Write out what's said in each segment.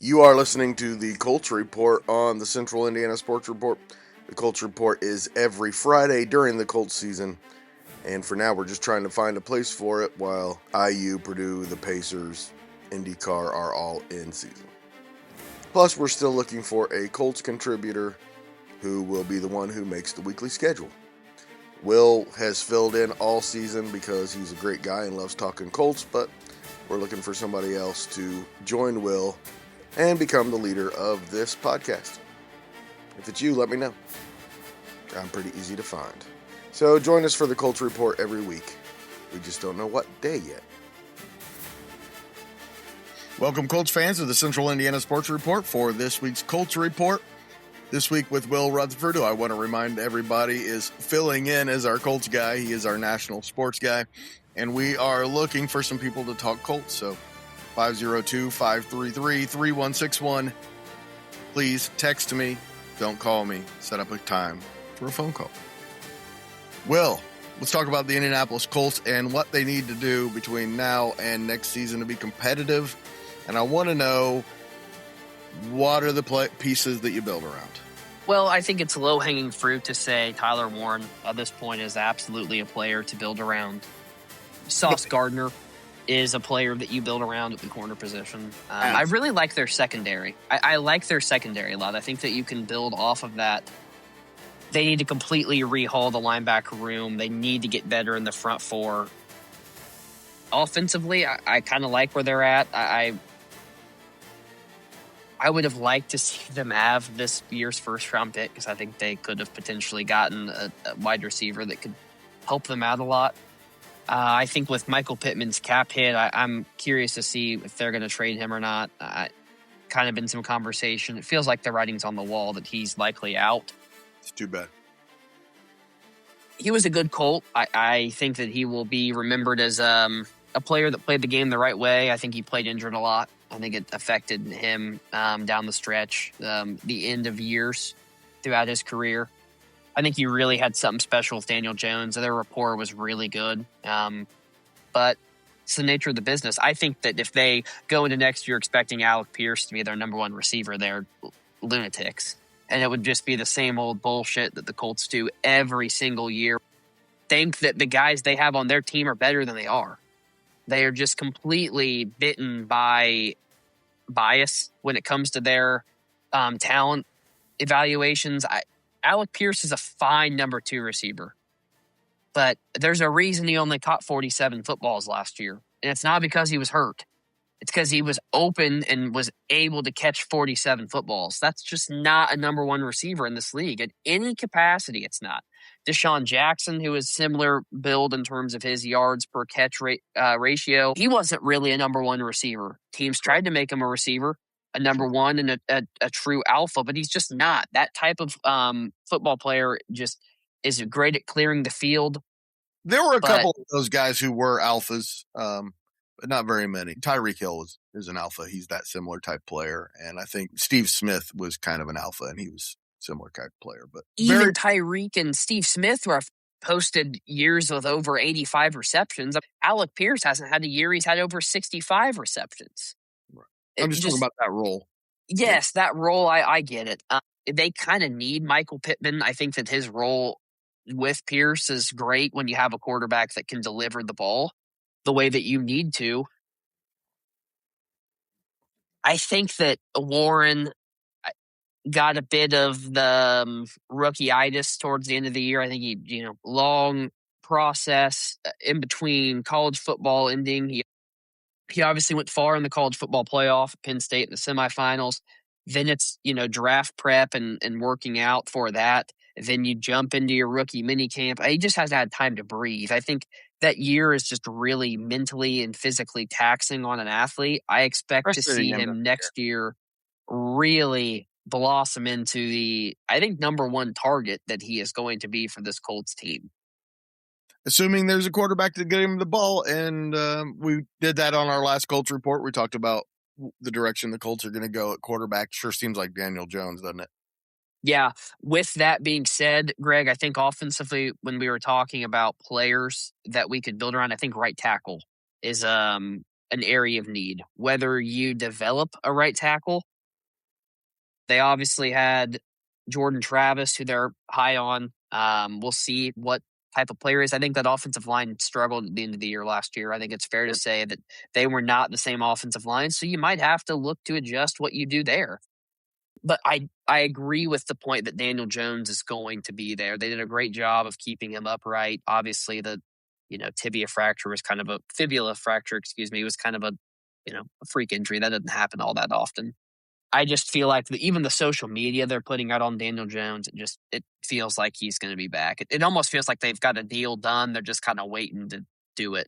You are listening to the Colts Report on the Central Indiana Sports Report. The Colts Report is every Friday during the Colts season, and for now we're just trying to find a place for it while IU, Purdue, the Pacers, IndyCar are all in season. Plus, we're still looking for a Colts contributor who will be the one who makes the weekly schedule. Will has filled in all season because he's a great guy and loves talking Colts, but we're looking for somebody else to join Will and become the leader of this podcast. If it's you, let me know. I'm pretty easy to find. So join us for the Colts Report every week. We just don't know what day yet. Welcome, Colts fans, to the Central Indiana Sports Report for this week's Colts Report. This week with Will Retherford, who I want to remind everybody is filling in as our Colts guy. He is our national sports guy, and we are looking for some people to talk Colts. So 502-533-3161. Please text me. Don't call me. Set up a time for a phone call. Will, let's talk about the Indianapolis Colts and what they need to do between now and next season to be competitive. And I want to know, what are the pieces that you build around? Well, I think it's low-hanging fruit to say Tyler Warren at this point is absolutely a player to build around. Sauce Gardner is a player that you build around at the corner position. I really like their secondary. I like their secondary a lot. I think that you can build off of that. They need to completely rehaul the linebacker room. They need to get better in the front four. Offensively, I kind of like where they're at. I would have liked to see them have this year's first-round pick because I think they could have potentially gotten a wide receiver that could help them out a lot. I think with Michael Pittman's cap hit, I'm curious to see if they're going to trade him or not. Kind of been some conversation. It feels like the writing's on the wall that he's likely out. It's too bad. He was a good Colt. I think that he will be remembered as a player that played the game the right way. I think he played injured a lot. I think it affected him down the stretch, the end of years throughout his career. I think he really had something special with Daniel Jones. Their rapport was really good. But it's the nature of the business. I think that if they go into next year expecting Alec Pierce to be their number one receiver, they're lunatics. And it would just be the same old bullshit that the Colts do every single year. Think that the guys they have on their team are better than they are. They are just completely bitten by bias when it comes to their talent evaluations. Alec Pierce is a fine number 2 receiver, but there's a reason he only caught 47 footballs last year. And it's not because he was hurt. It's because he was open and was able to catch 47 footballs. That's just not a number 1 receiver in this league. At any capacity, it's not. Deshaun Jackson, who is similar build in terms of his yards per catch ratio, he wasn't really a number 1 receiver. Teams tried to make him a receiver, a number 1 and a true alpha, but he's just not. That type of football player just is great at clearing the field. There were a couple of those guys who were alphas, but not very many. Tyreek Hill is an alpha. He's that similar type player. And I think Steve Smith was kind of an alpha, and he was similar type player. But even Tyreek and Steve Smith were posted years with over 85 receptions. Alec Pierce hasn't had a year he's had over 65 receptions. Right. I'm just talking about that role. Yes, that role, I get it. They kind of need Michael Pittman. I think that his role with Pierce is great when you have a quarterback that can deliver the ball the way that you need to. I think that Warren got a bit of the rookie-itis towards the end of the year. I think he, long process in between college football ending. He obviously went far in the college football playoff at Penn State in the semifinals. Then it's, draft prep and working out for that. Then you jump into your rookie minicamp. He just hasn't had time to breathe. I think that year is just really mentally and physically taxing on an athlete. I expect to see him next year really blossom into the, I think, number 1 target that he is going to be for this Colts team. Assuming there's a quarterback to get him the ball, and we did that on our last Colts report. We talked about the direction the Colts are going to go at quarterback. Sure seems like Daniel Jones, doesn't it? Yeah. With that being said, Greg, I think offensively, when we were talking about players that we could build around, I think right tackle is an area of need. Whether you develop a right tackle, they obviously had Jordan Travis, who they're high on. We'll see what type of player is. I think that offensive line struggled at the end of the year last year. I think it's fair to say that they were not the same offensive line, so you might have to look to adjust what you do there. But I agree with the point that Daniel Jones is going to be there. They did a great job of keeping him upright. Obviously, the fibula fracture, was kind of a a freak injury that doesn't happen all that often. I just feel like even the social media they're putting out on Daniel Jones, it feels like he's going to be back. It almost feels like they've got a deal done. They're just kind of waiting to do it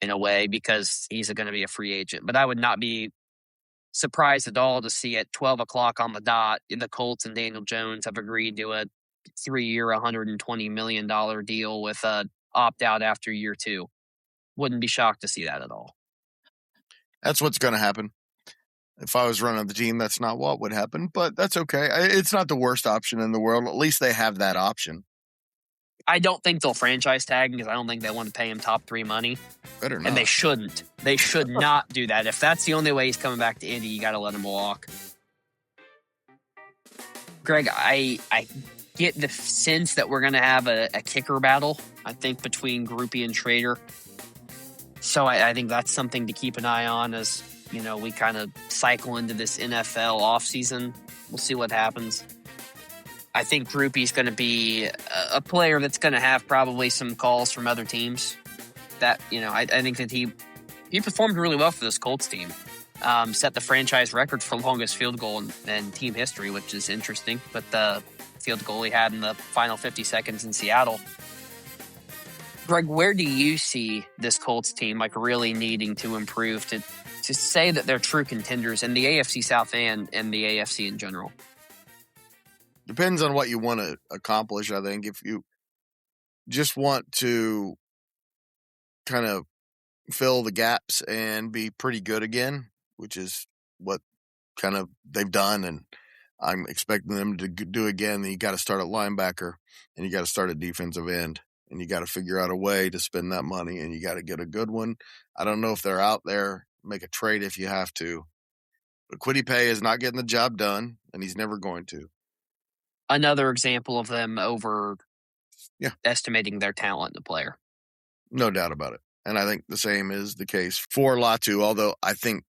in a way because he's going to be a free agent. But I would not be surprised at all to see at 12 o'clock on the dot, the Colts and Daniel Jones have agreed to a 3-year, $120 million deal with an opt-out after year 2. Wouldn't be shocked to see that at all. That's what's going to happen. If I was running the team, that's not what would happen, but that's okay. It's not the worst option in the world. At least they have that option. I don't think they'll franchise tag him because I don't think they want to pay him top 3 money. Better not. And they shouldn't. They should not do that. If that's the only way he's coming back to Indy, you got to let him walk. Greg, I get the sense that we're going to have a kicker battle, I think, between Grupe and Schrader. So I think that's something to keep an eye on as, we kind of cycle into this NFL offseason. We'll see what happens. I think Grupe's going to be a player that's going to have probably some calls from other teams. That, I think that he performed really well for this Colts team. Set the franchise record for longest field goal in team history, which is interesting. But the field goal he had in the final 50 seconds in Seattle. Greg, where do you see this Colts team really needing to improve to say that they're true contenders in the AFC South and the AFC in general? Depends on what you want to accomplish, I think. If you just want to kind of fill the gaps and be pretty good again, which is what kind of they've done, and I'm expecting them to do again, then you got to start at linebacker, and you got to start at defensive end, and you got to figure out a way to spend that money, and you got to get a good one. I don't know if they're out there. Make a trade if you have to. But Quiddy Pay is not getting the job done, and he's never going to. Another example of them estimating their talent in the player. No doubt about it. And I think the same is the case for Latu, although I think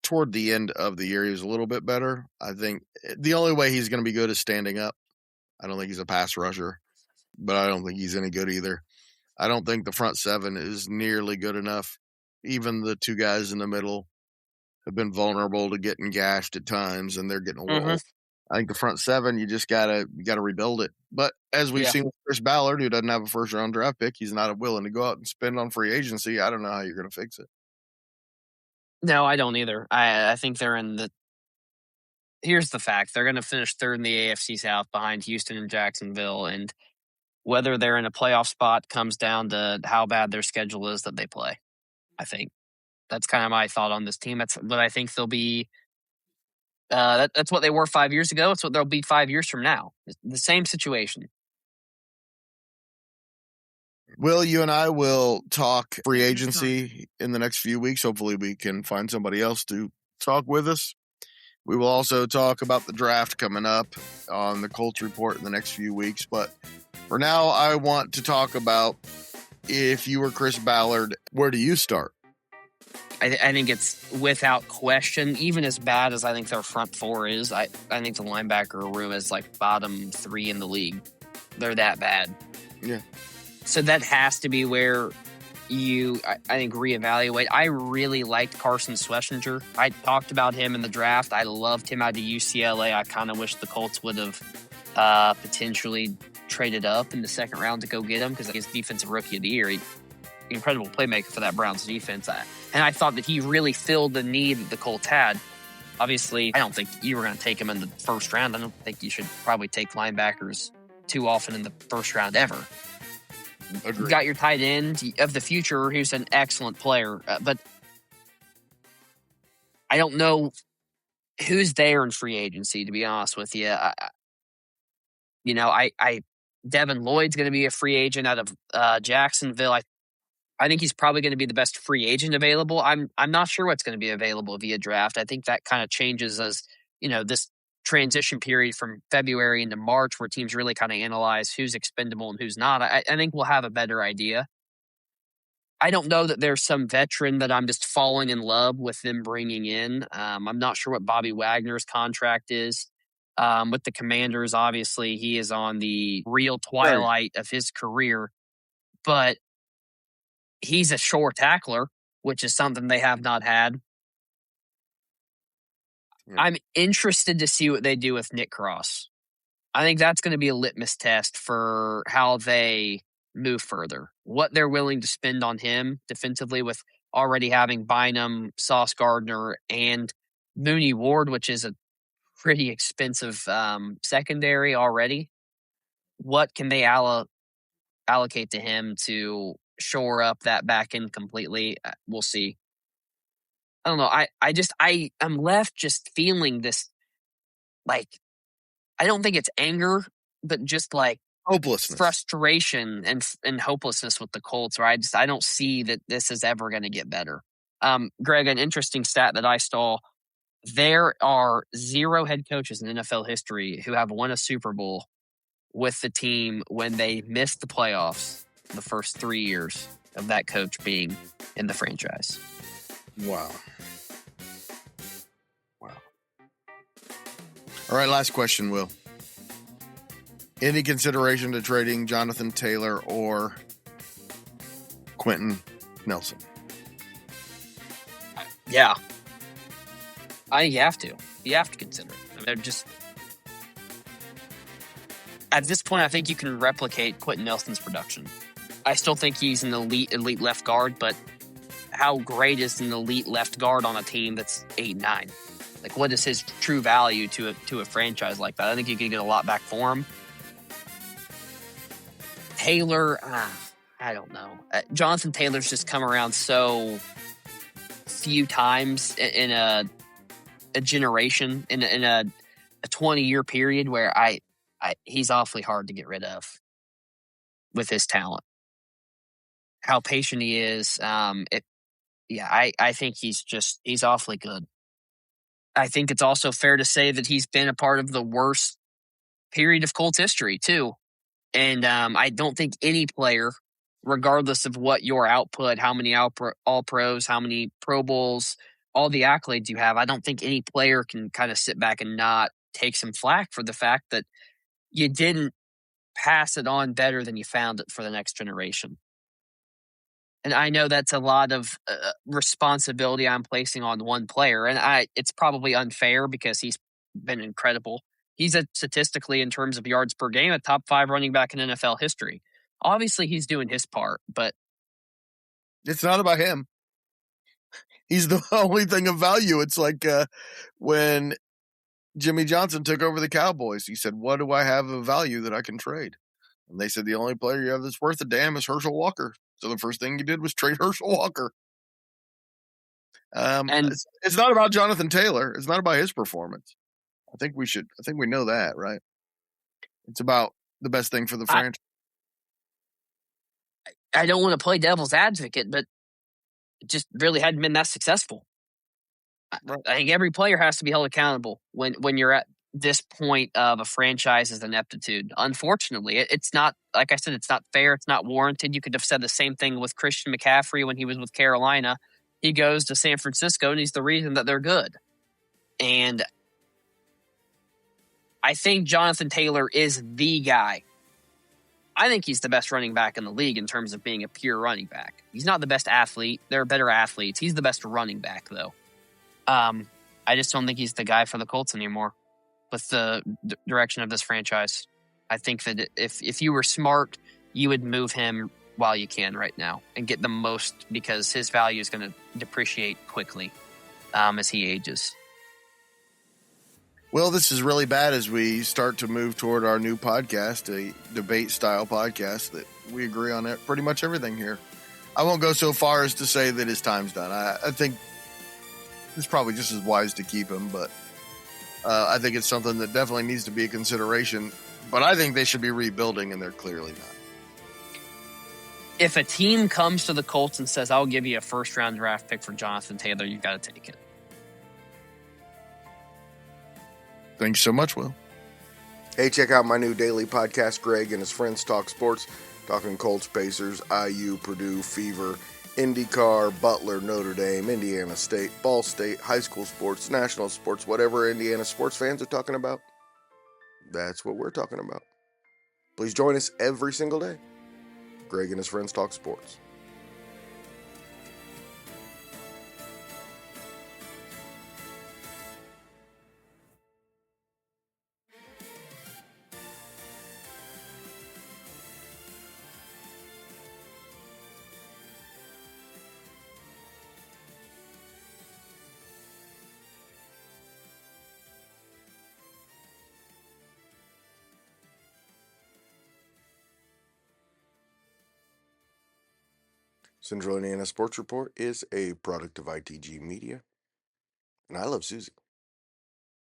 toward the end of the year he was a little bit better. I think the only way he's going to be good is standing up. I don't think he's a pass rusher, but I don't think he's any good either. I don't think the front 7 is nearly good enough. Even the 2 guys in the middle have been vulnerable to getting gashed at times, and they're getting rolled. Mm-hmm. I think the front 7, you just gotta rebuild it. But as we've seen with Chris Ballard, who doesn't have a first-round draft pick, he's not willing to go out and spend on free agency. I don't know how you're going to fix it. No, I don't either. I think they're in the – here's the fact. They're going to finish 3rd in the AFC South behind Houston and Jacksonville, and whether they're in a playoff spot comes down to how bad their schedule is that they play, I think. That's kind of my thought on this team. That's what I think they'll be that's what they were 5 years ago. It's what they'll be 5 years from now. It's the same situation. Will, you and I will talk free agency in the next few weeks. Hopefully we can find somebody else to talk with us. We will also talk about the draft coming up on the Colts Report in the next few weeks. But for now, I want to talk about, if you were Chris Ballard, where do you start? I think it's without question, even as bad as I think their front 4 is, I think the linebacker room is bottom 3 in the league. They're that bad. Yeah. So that has to be where you, I think, reevaluate. I really liked Carson Schlesinger. I talked about him in the draft. I loved him out of UCLA. I kind of wish the Colts would have potentially traded up in the 2nd round to go get him because he's defensive rookie of the year. Incredible playmaker for that Browns defense. And I thought that he really filled the need that the Colts had. Obviously, I don't think you were going to take him in the 1st round. I don't think you should probably take linebackers too often in the 1st round ever. Agreed. You got your tight end of the future, who's an excellent player. But I don't know who's there in free agency, to be honest with you. Devin Lloyd's going to be a free agent out of Jacksonville. I think he's probably going to be the best free agent available. I'm not sure what's going to be available via draft. I think that kind of changes as, this transition period from February into March where teams really kind of analyze who's expendable and who's not. I think we'll have a better idea. I don't know that there's some veteran that I'm just falling in love with them bringing in. I'm not sure what Bobby Wagner's contract is. With the Commanders, obviously, he is on the real twilight of his career, but he's a sure tackler, which is something they have not had. Yeah. I'm interested to see what they do with Nick Cross. I think that's going to be a litmus test for how they move further. What they're willing to spend on him defensively with already having Bynum, Sauce Gardner, and Mooney Ward, which is a pretty expensive secondary already. What can they allocate to him to shore up that back end completely? We'll see. I don't know. I'm left just feeling this, like, I don't think it's anger, but just like hopelessness, frustration, and hopelessness with the Colts. Where I don't see that this is ever going to get better. Greg, an interesting stat that I saw: there are 0 head coaches in NFL history who have won a Super Bowl with the team when they missed the playoffs the first 3 years of that coach being in the franchise. Wow. All right, last question, Will. Any consideration to trading Joanthan Taylor or Quenton Nelson? Yeah. I think you have to. You have to consider it. I mean, they're just... At this point, I think you can replicate Quenton Nelson's production. I still think he's an elite left guard, but how great is an elite left guard on a team that's 8-9? Like, what is his true value to a franchise like that? I think you could get a lot back for him. Taylor, I don't know. Joanthan Taylor's just come around so few times in a generation, in a 20-year period where he's awfully hard to get rid of with his talent. How patient he is. I think he's awfully good. I think it's also fair to say that he's been a part of the worst period of Colts history, too. And I don't think any player, regardless of what your output, how many All-Pros, how many Pro Bowls, all the accolades you have, I don't think any player can kind of sit back and not take some flack for the fact that you didn't pass it on better than you found it for the next generation. And I know that's a lot of responsibility I'm placing on one player, and it's probably unfair because he's been incredible. He's statistically, in terms of yards per game, a top 5 running back in NFL history. Obviously, he's doing his part, but it's not about him. He's the only thing of value. It's like when Jimmy Johnson took over the Cowboys. He said, "What do I have of value that I can trade?" And they said, "The only player you have that's worth a damn is Herschel Walker." So the first thing he did was trade Herschel Walker. And it's not about Joanthan Taylor. It's not about his performance. I think we know that, right? It's about the best thing for the franchise. I don't want to play devil's advocate, but it just really hadn't been that successful. Right. I think every player has to be held accountable when you're at this point of a franchise's ineptitude. Unfortunately, it's not, like I said, it's not fair. It's not warranted. You could have said the same thing with Christian McCaffrey when he was with Carolina. He goes to San Francisco, and he's the reason that they're good. And I think Joanthan Taylor is the guy. I think he's the best running back in the league in terms of being a pure running back. He's not the best athlete. There are better athletes. He's the best running back, though. I just don't think he's the guy for the Colts anymore with the direction of this franchise. I think that if you were smart, you would move him while you can right now and get the most, because his value is going to depreciate quickly as he ages. Well, this is really bad as we start to move toward our new podcast, a debate-style podcast that we agree on pretty much everything here. I won't go so far as to say that his time's done. I think it's probably just as wise to keep him, but I think it's something that definitely needs to be a consideration. But I think they should be rebuilding, and they're clearly not. if a team comes to the Colts and says, I'll give you a first-round draft pick for Jonthan Taylor, you've got to take it. Thanks so much, Will. Hey, check out my new daily podcast. Greg and his friends talk sports, talking Colts, Pacers, IU, Purdue, Fever, IndyCar, Butler, Notre Dame, Indiana State, Ball State, high school sports, national sports, whatever Indiana sports fans are talking about. That's what we're talking about. Please join us every single day. Greg and his friends talk sports. Central Indiana Sports Report is a product of ITG Media, and I love Susie.